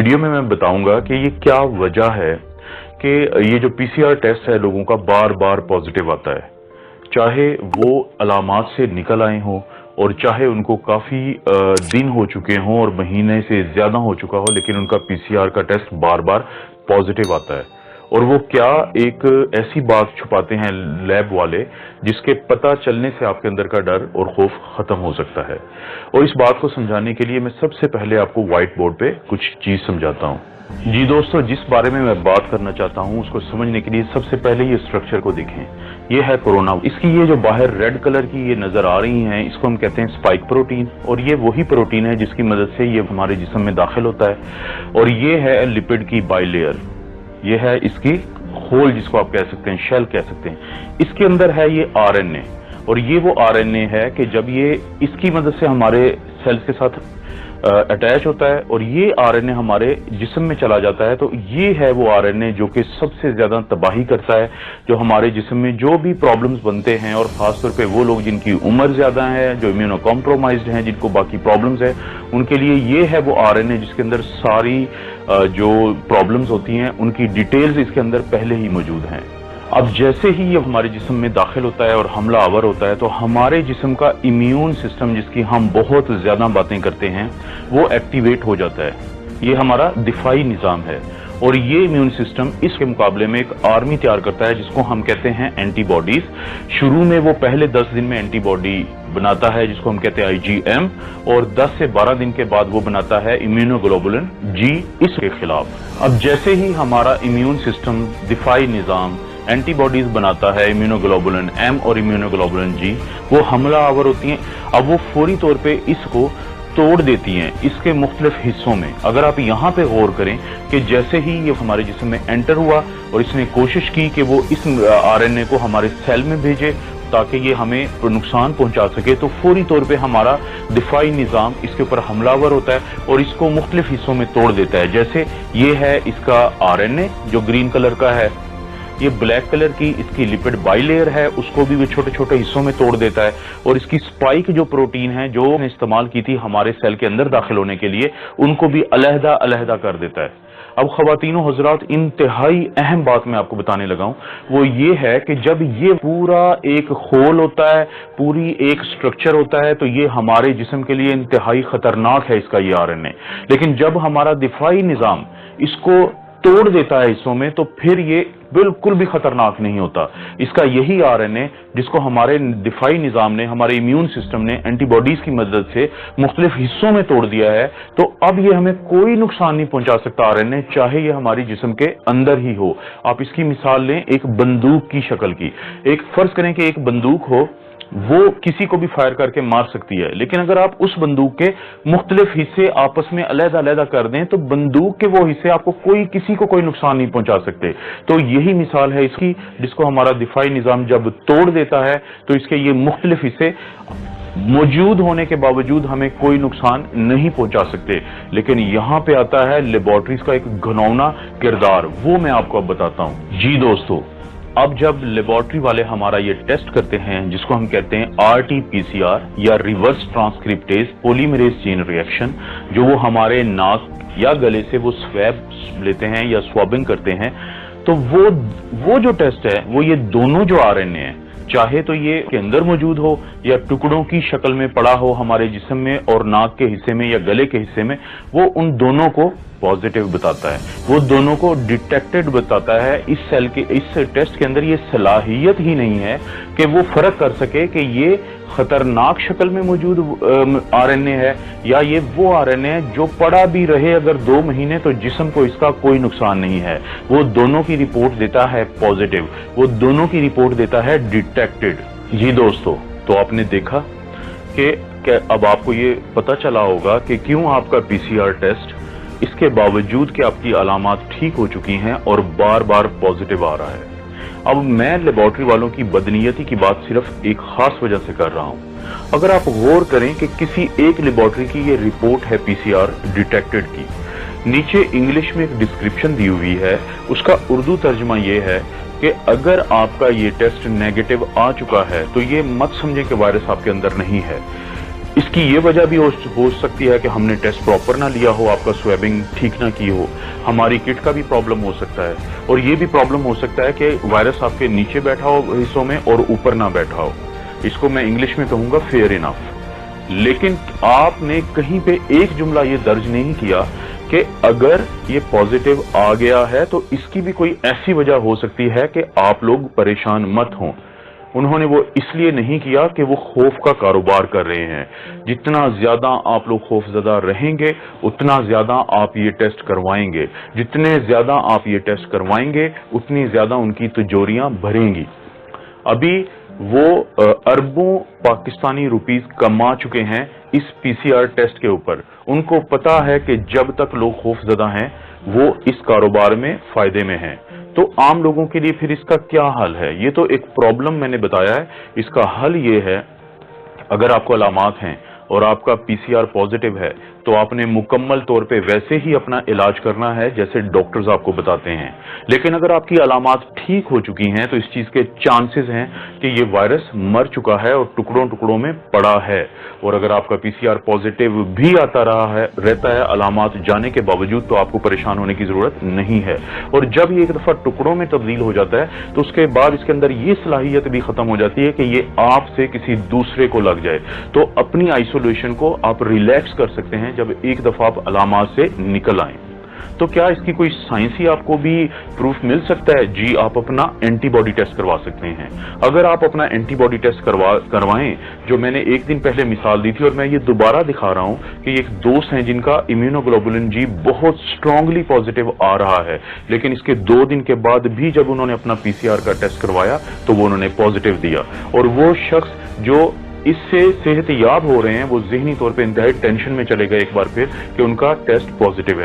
Video में मैं बताऊंगा कि ये क्या वजह है कि ये जो पीसीआर टेस्ट है लोगों का बार बार पॉजिटिव आता है, चाहे वो अलामात से निकल आए हों और चाहे उनको काफी दिन हो चुके हों और महीने से ज्यादा हो चुका हो, लेकिन उनका पीसीआर का टेस्ट बार बार पॉजिटिव आता है। और वो क्या एक ऐसी बात छुपाते हैं लैब वाले जिसके पता चलने से आपके अंदर का डर और खौफ खत्म हो सकता है। और इस बात को समझाने के लिए मैं सबसे पहले आपको व्हाइट बोर्ड पे कुछ चीज समझाता हूँ। जी दोस्तों, जिस बारे में मैं बात करना चाहता हूँ उसको समझने के लिए सबसे पहले ये स्ट्रक्चर को देखें। ये है कोरोना। इसकी ये जो बाहर रेड कलर की ये नजर आ रही हैं, इसको हम कहते हैं स्पाइक प्रोटीन। और ये वही प्रोटीन है जिसकी मदद से ये हमारे जिस्म में दाखिल होता है। और ये है लिपिड की बाइलेयर, ये है इसकी खोल जिसको आप कह सकते हैं, शेल कह सकते हैं। इसके अंदर है ये आरएनए, और ये वो आरएनए है कि जब ये इसकी मदद से हमारे सेल्स के साथ अटैच होता है और ये आरएनए हमारे जिस्म में चला जाता है, तो ये है वो आरएनए जो कि सबसे ज्यादा तबाही करता है। जो हमारे जिस्म में जो भी प्रॉब्लम्स बनते हैं, और खासतौर पे वो लोग जिनकी उम्र ज्यादा है, जो इम्यूनो कॉम्प्रोमाइज्ड हैं, जिनको बाकी प्रॉब्लम्स है, उनके लिए ये है वो आरएनए जिसके अंदर सारी जो प्रॉब्लम्स होती हैं उनकी डिटेल्स इसके अंदर पहले ही मौजूद हैं। अब जैसे ही ये हमारे जिस्म में दाखिल होता है और हमला आवर होता है, तो हमारे जिस्म का इम्यून सिस्टम जिसकी हम बहुत ज्यादा बातें करते हैं वो एक्टिवेट हो जाता है। ये हमारा दिफाई निजाम है। और ये इम्यून सिस्टम इसके मुकाबले में एक आर्मी तैयार करता है जिसको हम कहते हैं एंटीबॉडीज। शुरू में वो पहले 10 दिन में एंटीबॉडी बनाता है जिसको हम कहते हैं आईजीएम, और 10 से 12 दिन के बाद वो बनाता है इम्यूनोग्लोबुलिन जी इसके खिलाफ। अब जैसे ही हमारा इम्यून सिस्टम दिफाई निजाम एंटीबॉडीज बनाता है इम्यूनोग्लोबुलिन एम और इम्यूनोग्लोबुलिन जी, वो हमला आवर होती हैं। अब वो फौरी तौर पे इसको तोड़ देती हैं इसके मुख्तलिफ हिस्सों में। अगर आप यहाँ पे गौर करें कि जैसे ही ये हमारे जिस्म में एंटर हुआ और इसने कोशिश की कि वो इस आरएनए को हमारे सेल में भेजे ताकि ये हमें नुकसान पहुंचा सके, तो फौरी तौर पे हमारा दिफाई निजाम इसके ऊपर हमलावर होता है और इसको मुख्तलिफ हिस्सों में तोड़ देता है। जैसे ये है इसका आरएनए जो ग्रीन कलर का है, ये ब्लैक कलर की इसकी लिपिड बाइलेयर है, उसको भी वो छोटे छोटे हिस्सों में तोड़ देता है। और इसकी स्पाइक जो प्रोटीन है जो ने इस्तेमाल की थी हमारे सेल के अंदर दाखिल होने के लिए, उनको भी अलहदा अलहदा कर देता है। अब ख्वातीनो हजरात, इंतहाई अहम बात मैं आपको बताने लगा हूं, वो ये है कि जब ये पूरा एक खोल होता है, पूरी एक स्ट्रक्चर होता है, तो ये हमारे जिस्म के लिए इंतहाई खतरनाक है इसका ये आरएनए। लेकिन जब हमारा दिफाई निजाम इसको तोड़ देता है हिस्सों में, तो फिर ये बिल्कुल भी खतरनाक नहीं होता। इसका यही आरएनए जिसको हमारे दिफाई निजाम ने, हमारे इम्यून सिस्टम ने एंटीबॉडीज की मदद से मुख्तलिफ हिस्सों में तोड़ दिया है, तो अब ये हमें कोई नुकसान नहीं पहुंचा सकता आरएनए, चाहे ये हमारी जिस्म के अंदर ही हो। आप इसकी मिसाल लें एक बंदूक की शक्ल की। एक फर्ज करें कि एक बंदूक हो, वो किसी को भी फायर करके मार सकती है, लेकिन अगर आप उस बंदूक के मुख्तलिफ हिस्से आपस में अलहदा अलहदा कर दें तो बंदूक के वो हिस्से आपको किसी को कोई नुकसान नहीं पहुंचा सकते। तो यही मिसाल है इसकी, जिसको हमारा दिफाई निजाम जब तोड़ देता है तो इसके ये मुख्तलिफ हिस्से मौजूद होने के बावजूद हमें कोई नुकसान नहीं पहुंचा सकते। लेकिन यहाँ पे आता है लेबोरेटरीज का एक घिनौना किरदार, वो मैं आपको अब बताता हूँ। जी दोस्तों, अब जब लेबोरेटरी वाले हमारा ये टेस्ट करते हैं जिसको हम कहते हैं आरटीपीसीआर या reverse transcriptase polymerase chain reaction, जो वो हमारे नाक या गले से वो स्वैब लेते हैं या स्वैबिंग करते हैं, तो वो जो टेस्ट है वो ये दोनों जो आरएनए हैं, चाहे तो ये के अंदर मौजूद हो या टुकड़ों की शक्ल में पड़ा हो हमारे जिस्म में और नाक के हिस्से में या गले के हिस्से में, वो उन दोनों को पॉजिटिव बताता है, वो दोनों को डिटेक्टेड बताता है। इस सेल के इस टेस्ट के अंदर ये सलाहियत ही नहीं है कि वो फर्क कर सके कि ये खतरनाक शक्ल में मौजूद आरएनए है या ये वो आरएनए है जो पड़ा भी रहे अगर 2 महीने तो जिस्म को इसका कोई नुकसान नहीं है। वो दोनों की रिपोर्ट देता है पॉजिटिव, वो दोनों की रिपोर्ट देता है डिटेक्टेड। जी दोस्तों, तो आपने देखा कि अब आपको ये पता चला होगा कि क्यों आपका पीसीआर टेस्ट इसके बावजूद कि आपकी अलामात ठीक हो चुकी हैं और बार बार पॉजिटिव आ रहा है। अब मैं लेबोरेटरी वालों की बदनीयती की बात सिर्फ एक खास वजह से कर रहा हूं। अगर आप गौर करें कि किसी एक लेबोरेटरी की ये रिपोर्ट है पीसीआर डिटेक्टेड की, नीचे इंग्लिश में एक डिस्क्रिप्शन दी हुई है, उसका उर्दू तर्जमा ये है कि अगर आपका ये टेस्ट नेगेटिव आ चुका है तो ये मत समझें कि वायरस आपके अंदर नहीं है। इसकी ये वजह भी हो सकती है कि हमने टेस्ट प्रॉपर ना लिया हो, आपका स्वैबिंग ठीक ना की हो, हमारी किट का भी प्रॉब्लम हो सकता है, और ये भी प्रॉब्लम हो सकता है कि वायरस आपके नीचे बैठा हो हिस्सों में और ऊपर ना बैठा हो। इसको मैं इंग्लिश में कहूंगा फेयर इनफ। लेकिन आपने कहीं पे एक जुमला ये दर्ज नहीं किया कि अगर ये पॉजिटिव आ गया है तो इसकी भी कोई ऐसी वजह हो सकती है कि आप लोग परेशान मत हों। उन्होंने वो इसलिए नहीं किया कि वो खौफ का कारोबार कर रहे हैं। जितना ज्यादा आप लोग खौफजदा रहेंगे उतना ज्यादा आप ये टेस्ट करवाएंगे, जितने ज्यादा आप ये टेस्ट करवाएंगे उतनी ज्यादा उनकी तिजोरियां भरेंगी। अभी वो अरबों पाकिस्तानी रुपीस कमा चुके हैं इस पीसीआर टेस्ट के ऊपर। उनको पता है कि जब तक लोग खौफजदा हैं वो इस कारोबार में फायदे में हैं। तो आम लोगों के लिए फिर इसका क्या हल है? ये तो एक प्रॉब्लम मैंने बताया है, इसका हल ये है, अगर आपको अलामात हैं और आपका पीसीआर पॉजिटिव है तो आपने मुकम्मल तौर पे वैसे ही अपना इलाज करना है जैसे डॉक्टर्स आपको बताते हैं। लेकिन अगर आपकी अलामात ठीक हो चुकी हैं तो इस चीज के चांसेस हैं कि ये वायरस मर चुका है और टुकड़ों टुकड़ों में पड़ा है। और अगर आपका पीसीआर पॉजिटिव भी आता रहता है अलामात जाने के बावजूद, तो आपको परेशान होने की जरूरत नहीं है। और जब ये एक दफा टुकड़ों में तब्दील हो जाता है तो उसके बाद इसके अंदर ये सलाहियत भी खत्म हो जाती है कि ये आपसे किसी दूसरे को लग जाए। तो अपनी आइसोलेशन को आप रिलैक्स कर सकते हैं जब एक दफा आप अलामात से निकल आए। तो क्या इसकी कोई साइंसी आपको भी प्रूफ मिल सकता है? जी, आप अपना एंटीबॉडी टेस्ट करवा सकते हैं। अगर आप अपना एंटीबॉडी टेस्ट करवाएं, जो मैंने एक दिन पहले मिसाल दी थी और मैं ये दोबारा दिखा रहा हूं कि एक दोस्त हैं जिनका इम्यूनोग्लोबुलिन जी बहुत स्ट्रांगली पॉजिटिव आ रहा है, लेकिन इसके 2 दिन के बाद भी जब उन्होंने अपना पीसीआर का टेस्ट करवाया तो वो उन्होंने पॉजिटिव दिया। और वो शख्स जो इससे सेहतयाब हो रहे हैं वो ज़हनी तौर पे इंतहाई टेंशन में चले गए एक बार फिर कि उनका टेस्ट पॉजिटिव है।